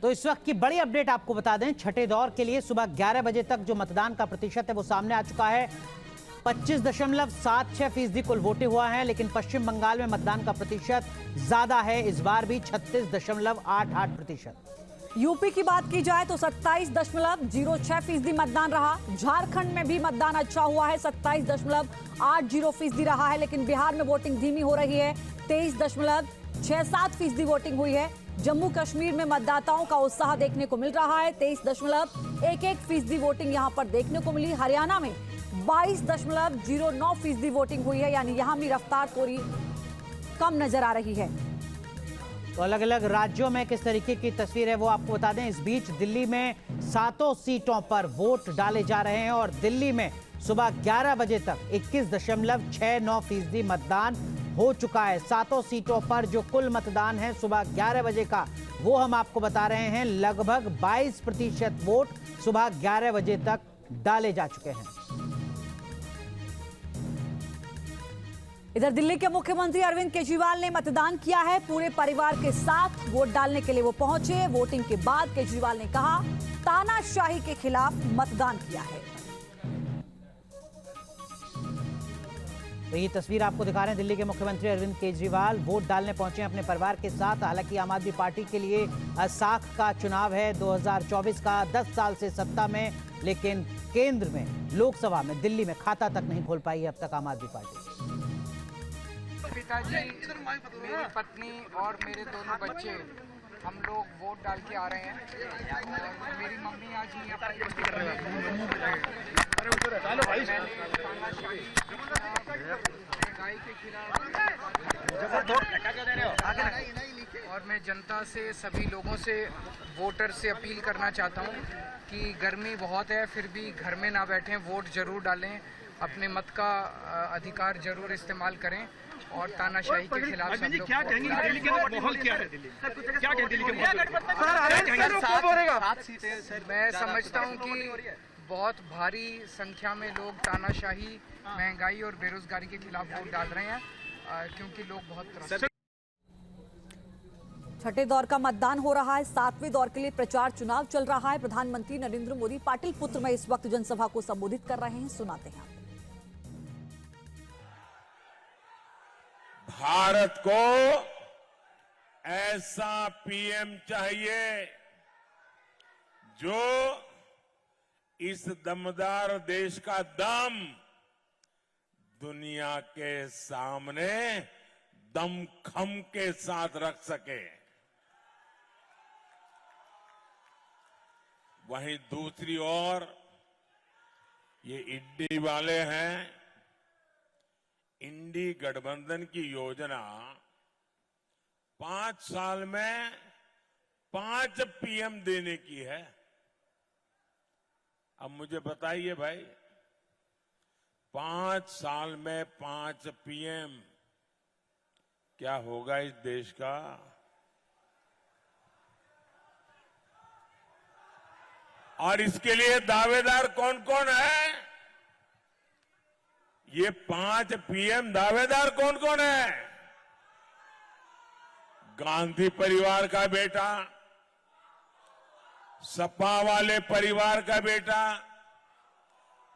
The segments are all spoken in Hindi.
तो इस वक्त की बड़ी अपडेट आपको बता दें, छठे दौर के लिए सुबह 11 बजे तक जो मतदान का प्रतिशत है वो सामने आ चुका है। 25.76% कुल वोटिंग हुआ है, लेकिन पश्चिम बंगाल में मतदान का प्रतिशत ज्यादा है, इस बार भी 36.88%। यूपी की बात की जाए तो 27.06% मतदान रहा। झारखंड में भी मतदान अच्छा हुआ है, 27.80% रहा है, लेकिन बिहार में वोटिंग धीमी हो रही है, 23.67% वोटिंग हुई है। जम्मू कश्मीर में मतदाताओं का उत्साह देखने को मिल रहा है, 23.11% वोटिंग यहां पर देखने को मिली। हरियाणा में 22.09% वोटिंग हुई है, यानी यहां भी रफ्तार थोड़ी कम नजर आ रही है। तो अलग अलग राज्यों में किस तरीके की तस्वीर है वो आपको बता दें। इस बीच दिल्ली में 7 सीटों पर वोट डाले जा रहे हैं और दिल्ली में सुबह 11 बजे तक 21.69% मतदान हो चुका है। 7 सीटों पर जो कुल मतदान है सुबह 11 बजे का, वो हम आपको बता रहे हैं। लगभग 22% वोट सुबह 11 बजे तक डाले जा चुके हैं। इधर दिल्ली के मुख्यमंत्री अरविंद केजरीवाल ने मतदान किया है, पूरे परिवार के साथ वोट डालने के लिए वो पहुंचे। वोटिंग के बाद केजरीवाल ने कहा, तानाशाही के खिलाफ मतदान किया है। तो ये तस्वीर आपको दिखा रहे हैं, दिल्ली के मुख्यमंत्री अरविंद केजरीवाल वोट डालने पहुंचे हैं अपने परिवार के साथ। हालांकि आम आदमी पार्टी के लिए साख का चुनाव है 2024 का, 10 साल से सत्ता में, लेकिन केंद्र में, लोकसभा में, दिल्ली में खाता तक नहीं खोल पाई है अब तक आम आदमी पार्टी। पिताजी, मेरी पत्नी और मेरे दोनों बच्चे, हम लोग वोट डाल के आ रहे हैं। और मेरी मम्मी आज ही महंगाई के खिलाफ, और मैं जनता से, सभी लोगों से, वोटर से अपील करना चाहता हूं कि गर्मी बहुत है, फिर भी घर में ना बैठें, वोट जरूर डालें, अपने मत का अधिकार जरूर इस्तेमाल करें और तानाशाही के खिलाफ सब लोग। क्या कहेंगे दिल्ली के माहौल क्या है? दिल्ली क्या कहेंगे दिल्ली के माहौल? मैं समझता हूं कि बहुत भारी संख्या में लोग तानाशाही, महंगाई और बेरोजगारी के खिलाफ वोट डाल रहे हैं, क्योंकि लोग बहुत त्रस्त। छठे दौर का मतदान हो रहा है, 7वें दौर के लिए प्रचार चुनाव चल रहा है। प्रधानमंत्री नरेंद्र मोदी पाटलिपुत्र में इस वक्त जनसभा को संबोधित कर रहे हैं, सुनाते हैं। भारत को ऐसा पीएम चाहिए जो इस दमदार देश का दम दुनिया के सामने दमखम के साथ रख सके। वहीं दूसरी ओर ये इंडी वाले हैं। इंडी गठबंधन की योजना 5 साल में 5 पीएम देने की है। अब मुझे बताइए भाई, 5 साल में 5 पीएम, क्या होगा इस देश का? और इसके लिए दावेदार कौन कौन है? ये 5 पीएम दावेदार कौन कौन है? गांधी परिवार का बेटा, सपा वाले परिवार का बेटा,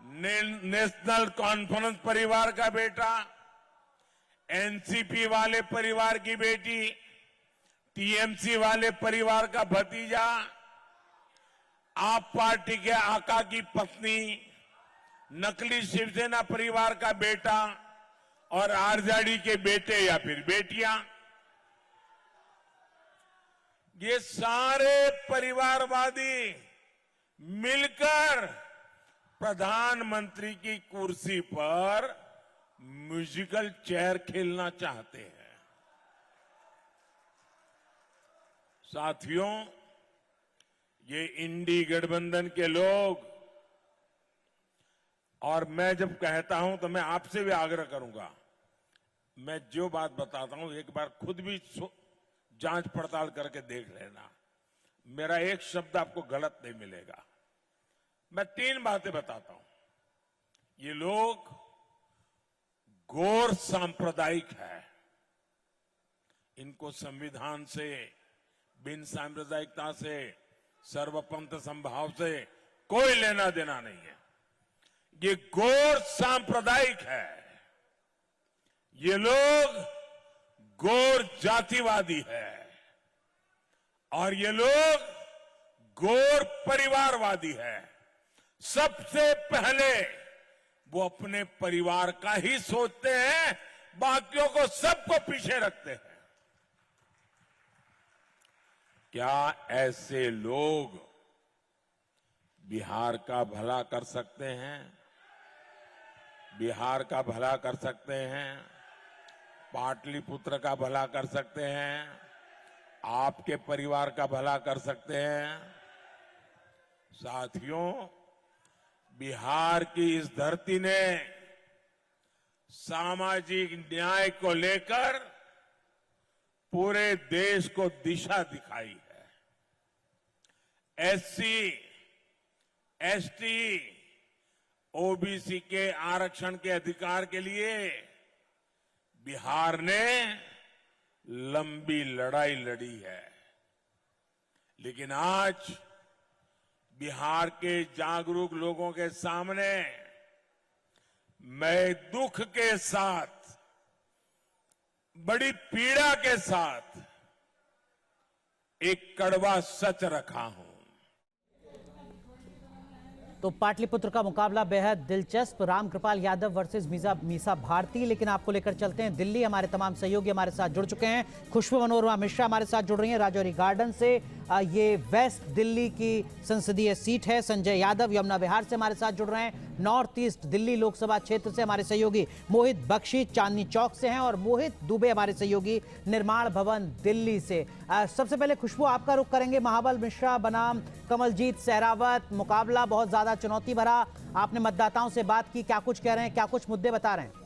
नेशनल कॉन्फ्रेंस परिवार का बेटा, एनसीपी वाले परिवार की बेटी, टीएमसी वाले परिवार का भतीजा, आप पार्टी के आका की पत्नी, नकली शिवसेना परिवार का बेटा और आरजेडी के बेटे या फिर बेटियां, ये सारे परिवारवादी मिलकर प्रधानमंत्री की कुर्सी पर म्यूजिकल चेयर खेलना चाहते हैं। साथियों, ये इंडी गठबंधन के लोग, और मैं जब कहता हूं तो मैं आपसे भी आग्रह करूंगा, मैं जो बात बताता हूं एक बार खुद भी जांच पड़ताल करके देख लेना। मेरा एक शब्द आपको गलत नहीं मिलेगा। मैं 3 बातें बताता हूं। ये लोग घोर सांप्रदायिक है, इनको संविधान से बिन सांप्रदायिकता से, सर्वपंथ संभाव से कोई लेना देना नहीं है। ये घोर सांप्रदायिक है। ये लोग घोर जातिवादी है और ये लोग घोर परिवारवादी है। सबसे पहले वो अपने परिवार का ही सोचते हैं, बाकियों को सबको पीछे रखते हैं। क्या ऐसे लोग बिहार का भला कर सकते हैं? बिहार का भला कर सकते हैं? पाटलिपुत्र का भला कर सकते हैं? आपके परिवार का भला कर सकते हैं? साथियों, बिहार की इस धरती ने सामाजिक न्याय को लेकर पूरे देश को दिशा दिखाई है। एससी, एसटी, ओबीसी के आरक्षण के अधिकार के लिए बिहार ने लंबी लड़ाई लड़ी है, लेकिन आज बिहार के जागरूक लोगों के सामने मैं दुख के साथ, बड़ी पीड़ा के साथ एक कड़वा सच रखा हूं। तो पाटलिपुत्र का मुकाबला बेहद दिलचस्प, रामकृपाल यादव वर्सेस मीसा भारती। लेकिन आपको लेकर चलते हैं दिल्ली। हमारे तमाम सहयोगी हमारे साथ जुड़ चुके हैं। खुशबू मनोरमा मिश्रा हमारे साथ जुड़ रही हैं राजौरी गार्डन से। ये वेस्ट दिल्ली की संसदीय सीट है। संजय यादव यमुना विहार से हमारे साथ जुड़ रहे हैं। नॉर्थ ईस्ट दिल्ली लोकसभा क्षेत्र से हमारे सहयोगी मोहित बख्शी चांदनी चौक से हैं और मोहित दुबे हमारे सहयोगी निर्माण भवन दिल्ली से। सबसे पहले खुशबू आपका रुख करेंगे। महाबल मिश्रा बनाम कमलजीत सहरावत, मुकाबला बहुत ज्यादा चुनौती भरा। आपने मतदाताओं से बात की, क्या कुछ कह रहे हैं, क्या कुछ मुद्दे बता रहे हैं?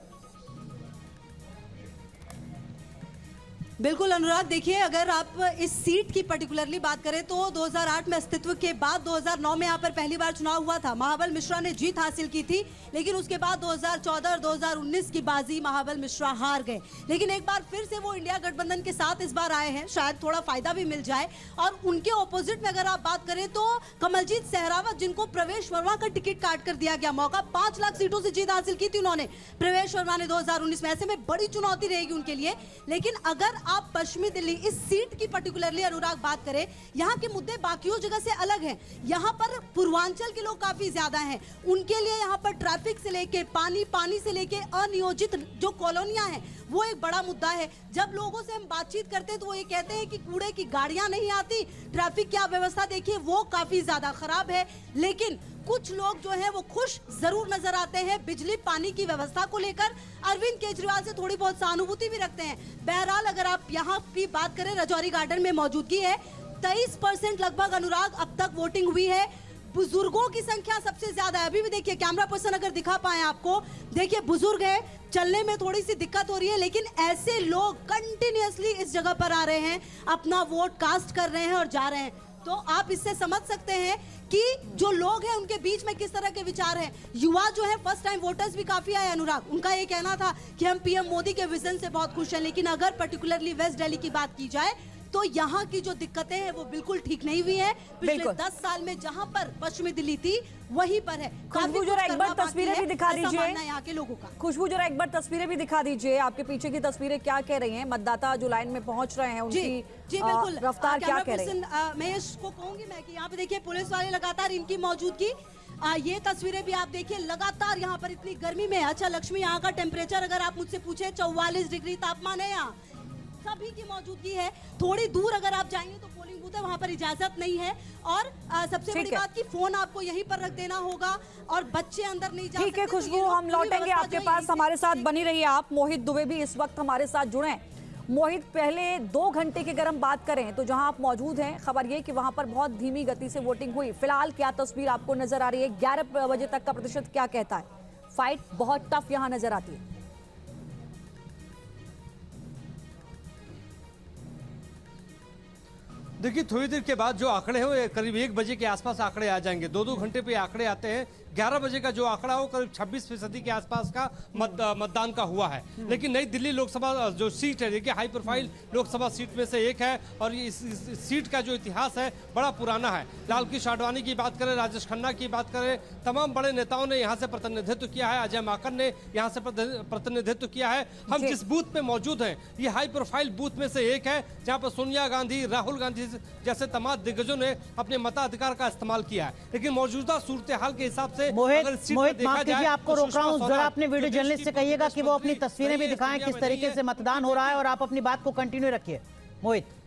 बिल्कुल अनुराग, देखिए अगर आप इस सीट की पर्टिकुलरली बात करें तो 2008 में अस्तित्व के बाद 2009 में यहाँ पर पहली बार चुनाव हुआ था। महाबल मिश्रा ने जीत हासिल की थी, लेकिन उसके बाद 2014 और 2019 की बाजी महाबल मिश्रा हार गए। लेकिन एक बार फिर से वो इंडिया गठबंधन के साथ इस बार आए हैं, शायद थोड़ा फायदा भी मिल जाए। और उनके ऑपोजिट में अगर आप बात करें तो कमलजीत सहरावत, जिनको प्रवेश वर्मा का टिकट काट कर दिया गया मौका, 5 लाख सीटों से जीत हासिल की थी उन्होंने, प्रवेश वर्मा ने 2019 में। ऐसे में बड़ी चुनौती रहेगी उनके लिए। लेकिन अगर आप पश्चिमी दिल्ली इस सीट की पर्टिकुलरली अनुराग बात करें, यहाँ के मुद्दे बाकियों जगह से अलग हैं। यहाँ पर पूर्वांचल के लोग काफी ज्यादा हैं, उनके लिए यहाँ पर ट्रैफिक से लेके पानी से लेके अनियोजित जो कॉलोनियां हैं वो एक बड़ा मुद्दा है। जब लोगों से हम बातचीत करते हैं तो वो ये कहते हैं कि कूड़े की गाड़ियां नहीं आती, ट्रैफिक की व्यवस्था देखिए वो काफी ज्यादा खराब है। लेकिन कुछ लोग जो है वो खुश जरूर नजर आते हैं बिजली पानी की व्यवस्था को लेकर। अरविंद केजरीवाल से थोड़ी बहुत सहानुभूति भी रखते हैं। बहरहाल अगर आप यहाँ की बात करें, राजौरी गार्डन में मौजूदगी है, 23% लगभग अनुराग अब तक वोटिंग हुई है। बुजुर्गों की संख्या सबसे ज्यादा है। अभी भी देखिए, कैमरा पर्सन अगर दिखा पाए आपको, देखिए बुजुर्ग है, चलने में थोड़ी सी दिक्कत हो रही है, लेकिन ऐसे लोग कंटिन्यूअसली इस जगह पर आ रहे हैं, अपना वोट कास्ट कर रहे हैं और जा रहे हैं। तो आप इससे समझ सकते हैं कि जो लोग हैं उनके बीच में किस तरह के विचार हैं। युवा जो है फर्स्ट टाइम वोटर्स भी काफी आए अनुराग। उनका ये कहना था कि हम पीएम मोदी के विजन से बहुत खुश हैं, लेकिन अगर पर्टिकुलरली वेस्ट दिल्ली की बात की जाए तो यहाँ की जो दिक्कतें हैं वो बिल्कुल ठीक नहीं हुई है। पिछले 10 साल में जहाँ पर पश्चिमी दिल्ली थी वहीं पर है। खुशबू जरा एक बार तस्वीरें भी दिखा दीजिए यहाँ के लोगों का। खुशबू जरा एक बार तस्वीरें भी दिखा दीजिए। आपके पीछे की तस्वीरें क्या कह रही हैं? मतदाता जो लाइन में पहुंच रहे हैं उनकी जी बिल्कुल रफ्तार क्या कह रही है? महेश को कहूंगी मैं कि यहाँ पे देखिए पुलिस वाले लगातार इनकी मौजूदगी, ये तस्वीरें भी आप देखिए, लगातार यहाँ पर इतनी गर्मी में। अच्छा लक्ष्मी, यहाँ का टेम्परेचर अगर आप मुझसे पूछे 44 डिग्री तापमान है यहाँ, सभी की मौजूदगी है। थोड़ी दूर अगर आप जाएंगे तो पोलिंग बूथ है, वहां पर इजाजत नहीं है। और सबसे बड़ी बात कि फोन आपको यहीं पर रख देना होगा और बच्चे अंदर नहीं जा सकते। ठीक है खुशबू, हम लौटेंगे आपके पास, हमारे साथ बनी रहिए आप। मोहित दुबे भी इस वक्त हमारे साथ जुड़े हैं। मोहित, पहले 2 घंटे की अगर हम बात करें तो जहां आप मौजूद हैं, खबर ये कि वहां पर बहुत धीमी गति से वोटिंग हुई। फिलहाल क्या तस्वीर आपको नजर आ रही है? 11 बजे तक का प्रतिशत क्या कहता है? फाइट बहुत टफ यहां नजर आती है। देखिए थोड़ी देर के बाद जो आंकड़े हैं वो करीब 1 बजे के आसपास आंकड़े आ जाएंगे। 2-2 घंटे पे आंकड़े आते हैं। 11 बजे का जो आंकड़ा हो करीब 26% के आसपास का मतदान का हुआ है। लेकिन नई दिल्ली लोकसभा जो सीट है, देखिए हाई प्रोफाइल लोकसभा सीट में से एक है और इस सीट का जो इतिहास है बड़ा पुराना है। लाल कृष्ण आडवाणी की बात करें, राजेश खन्ना की बात करें, तमाम बड़े नेताओं ने यहाँ से प्रतिनिधित्व किया है। अजय माकन ने यहाँ से प्रतिनिधित्व किया है। हम जिस बूथ पे मौजूद हैं ये हाई प्रोफाइल बूथ में से एक है, जहाँ पर सोनिया गांधी, राहुल गांधी जैसे तमाम दिग्गजों ने अपने मताधिकार का इस्तेमाल किया है। लेकिन मौजूदा सूरत हाल के हिसाब से मोहित माफ कीजिए, आपको रोक रहा हूँ, जरा अपने वीडियो जर्नलिस्ट से कहिएगा कि वो अपनी तस्वीरें भी दिखाएं किस तरीके से मतदान हो रहा है, और आप अपनी बात को कंटिन्यू रखिए। मोहित।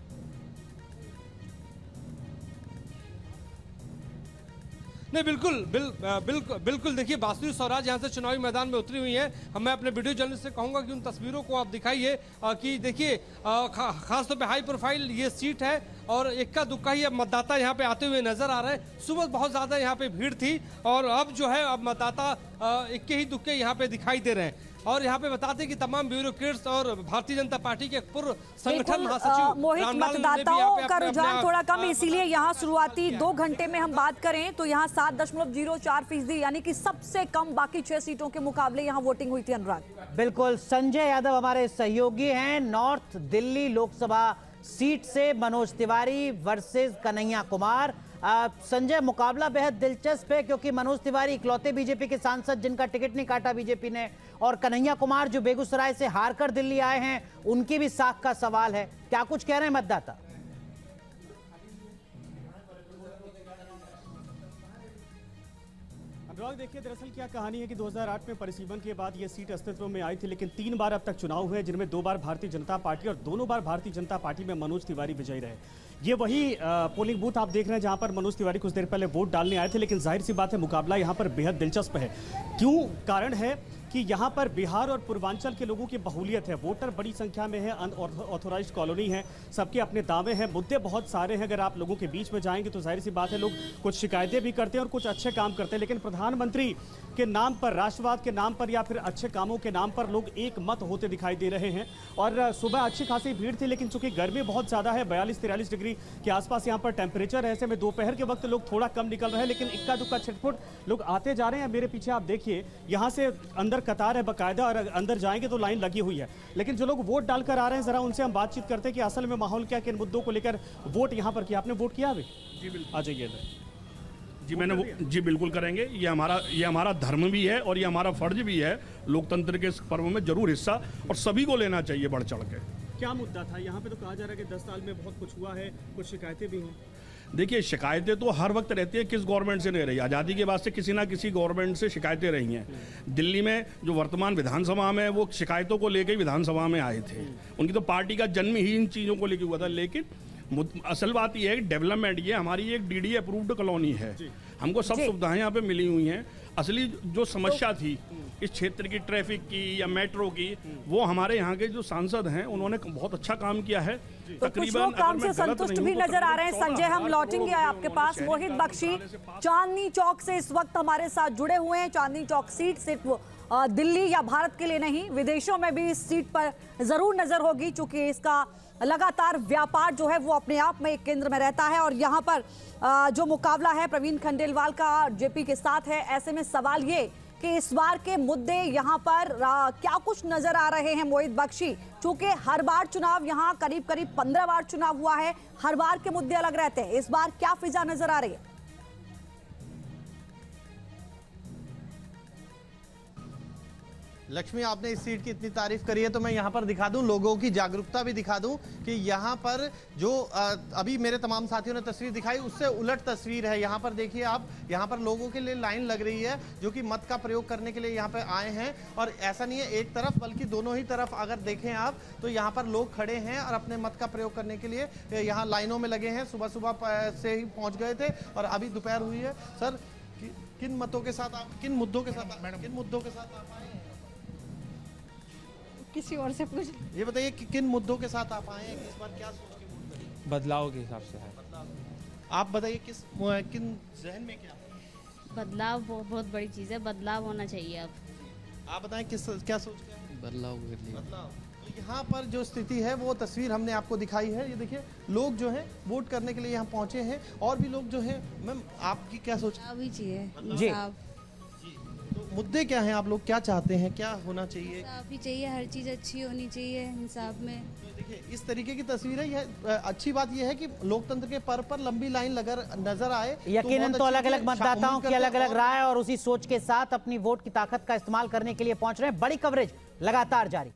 नहीं, बिल्कुल देखिए, बासुरी स्वराज यहाँ से चुनावी मैदान में उतरी हुई हैं। मैं अपने वीडियो जर्नलिस्ट से कहूंगा कि उन तस्वीरों को आप दिखाइए कि देखिए खासतौर पे हाई प्रोफाइल ये सीट है और इक्का दुक्का ही अब मतदाता यहाँ पे आते हुए नजर आ रहे हैं। सुबह बहुत ज्यादा यहाँ पे भीड़ थी और अब जो है अब मतदाता इक्के ही दुक्के यहाँ पे दिखाई दे रहे हैं। और यहाँ पे बताते हैं कि तमाम ब्यूरोक्रेट्स और भारतीय जनता पार्टी के पूर्व संगठन महासचिव मोहित, मतदाताओं का रुझान थोड़ा कम है, इसीलिए यहाँ शुरुआती 2 घंटे में हम बात करें तो यहाँ 7.04% यानी कि सबसे कम बाकी 6 सीटों के मुकाबले यहाँ वोटिंग हुई थी। अनुराग, बिल्कुल, संजय यादव हमारे सहयोगी हैं। नॉर्थ दिल्ली लोकसभा सीट से मनोज तिवारी वर्सेस कन्हैया कुमार। संजय, मुकाबला बेहद दिलचस्प है क्योंकि मनोज तिवारी इकलौते बीजेपी के सांसद जिनका टिकट नहीं काटा बीजेपी ने, और कन्हैया कुमार जो बेगूसराय से हारकर दिल्ली आए हैं, उनकी भी साख का सवाल है। क्या कुछ कह रहे हैं मतदाता? अनुराग, देखिए दरअसल क्या कहानी है कि 2008 में परिसीमन के बाद ये सीट अस्तित्व में आई थी, लेकिन 3 बार अब तक चुनाव हुए जिनमें 2 बार भारतीय जनता पार्टी और दोनों बार भारतीय जनता पार्टी में मनोज तिवारी विजयी रहे। ये वही पोलिंग बूथ आप देख रहे हैं जहां पर मनोज तिवारी कुछ देर पहले वोट डालने आए थे, लेकिन जाहिर सी बात है मुकाबला यहां पर बेहद दिलचस्प है। क्यों? कारण है कि यहाँ पर बिहार और पूर्वांचल के लोगों की बहुलियत है, वोटर बड़ी संख्या में है, अनऑथोराइज्ड कॉलोनी है, सबके अपने दावे हैं, मुद्दे बहुत सारे हैं। अगर आप लोगों के बीच में जाएंगे तो जाहिर सी बात है लोग कुछ शिकायतें भी करते हैं और कुछ अच्छे काम करते हैं, लेकिन प्रधानमंत्री के नाम पर, राष्ट्रवाद के नाम पर या फिर अच्छे कामों के नाम पर लोग एक मत होते दिखाई दे रहे हैं। और सुबह अच्छी खासी भीड़ थी, लेकिन चूंकि गर्मी बहुत ज़्यादा है, 42-43 डिग्री के आसपास यहाँ पर टेम्परेचर है, ऐसे में दोपहर के वक्त लोग थोड़ा कम निकल रहे हैं, लेकिन इक्का दुक्का छिटपुट लोग आते जा रहे हैं। मेरे पीछे आप देखिए, यहाँ से अंदर कतार है बाकायदा, और अंदर जाएंगे तो लाइन लगी हुई है। लेकिन जो लोग वोट डालकर आ रहे हैं, जरा उनसे हम बातचीत करते हैं कि असल में माहौल क्या, किन मुद्दों को लेकर वोट यहाँ पर किया। आपने वोट किया अभी? जी बिल्कुल। आ जाइए। जी बिल्कुल करेंगे। ये हमारा धर्म भी है और ये हमारा फर्ज भी है। लोकतंत्र के इस पर्व में जरूर हिस्सा और सभी को लेना चाहिए बढ़ चढ़ के। क्या मुद्दा था यहाँ पे? तो कहा जा रहा है कि 10 साल में बहुत कुछ हुआ है, कुछ शिकायतें भी हैं। देखिए, शिकायतें तो हर वक्त रहती है, किस गवर्नमेंट से नहीं रही। आज़ादी के बाद से किसी ना किसी गवर्नमेंट से शिकायतें रही हैं। दिल्ली में जो वर्तमान विधानसभा में वो शिकायतों को लेकर विधानसभा में आए थे। उनकी तो पार्टी का जन्म ही इन चीज़ों को लेकर हुआ था। लेकिन असल बात यह है कि डेवलपमेंट, ये हमारी एक डीडी अप्रूव्ड कॉलोनी है, हमको सब सुविधाएं यहाँ पे मिली हुई हैं। असली जो समस्या थी इस क्षेत्र की, ट्रैफिक की या मेट्रो की, वो हमारे यहाँ के जो सांसद हैं उन्होंने बहुत अच्छा काम किया है। तो कुछ लोग काम से संतुष्ट भी नजर आ रहे हैं। संजय, हम लौटेंगे आपके पास। मोहित बख्शी चांदनी चौक से इस वक्त हमारे साथ जुड़े हुए हैं। चांदनी चौक सीट सिर्फ दिल्ली या भारत के लिए नहीं, विदेशों में भी इस सीट पर जरूर नजर होगी, चूंकि इसका लगातार व्यापार जो है वो अपने आप में एक केंद्र में रहता है। और यहाँ पर जो मुकाबला है प्रवीण खंडेलवाल का जेपी के साथ है। ऐसे में सवाल ये कि इस बार के मुद्दे यहाँ पर क्या कुछ नजर आ रहे हैं मोहित बख्शी? चूंकि हर बार चुनाव यहाँ करीब 15 बार चुनाव हुआ है, हर बार के मुद्दे अलग रहते हैं, इस बार क्या फिजा नजर आ रही है? लक्ष्मी, आपने इस सीट की इतनी तारीफ करी है तो मैं यहाँ पर दिखा दूं, लोगों की जागरूकता भी दिखा दूं कि यहाँ पर जो अभी मेरे तमाम साथियों ने तस्वीर दिखाई उससे उलट तस्वीर है। यहाँ पर देखिए आप, यहाँ पर लोगों के लिए लाइन लग रही है जो कि मत का प्रयोग करने के लिए यहाँ पे आए हैं। और ऐसा नहीं है एक तरफ, बल्कि दोनों ही तरफ अगर देखें आप तो यहाँ पर लोग खड़े हैं और अपने मत का प्रयोग करने के लिए यहाँ लाइनों में लगे हैं। सुबह सुबह से ही पहुँच गए थे और अभी दोपहर हुई है। सर, किन मतों के साथ आप, किन मुद्दों के साथ, मैडम किन मुद्दों के साथ आप आए हैं? किसी और से पूछ। ये बताइए कि किन मुद्दों के साथ आप आए हैं, इस बार क्या सोच के वोट करेंगे? बदलाव के हिसाब से है। आप बताइए किन जहन में क्या? बदलाव बहुत बड़ी चीज़ है, बदलाव होना चाहिए। अब आप बताएं क्या सोच के आए? बदलाव के लिए। बदलाव। तो यहाँ पर जो स्थिति है वो तस्वीर हमने आपको दिखाई है। ये देखिए लोग जो है वोट करने के लिए यहाँ पहुँचे हैं और भी लोग जो है। मैम, आपकी क्या सोच? बदलाव ही चाहिए। जी, मुद्दे क्या हैं, आप लोग क्या चाहते हैं, क्या होना चाहिए? इंसाफ ही चाहिए, हर चीज़ अच्छी होनी चाहिए इंसाफ में। तो देखिए इस तरीके की तस्वीरें, यह अच्छी बात यह है कि लोकतंत्र के पर्व पर लंबी लाइन लगर नजर आए। यकीनन तो अलग अलग मतदाताओं की अलग अलग राय और उसी सोच के साथ अपनी वोट की ताकत का इस्तेमाल करने के लिए पहुंच रहे हैं। बड़ी कवरेज लगातार जारी।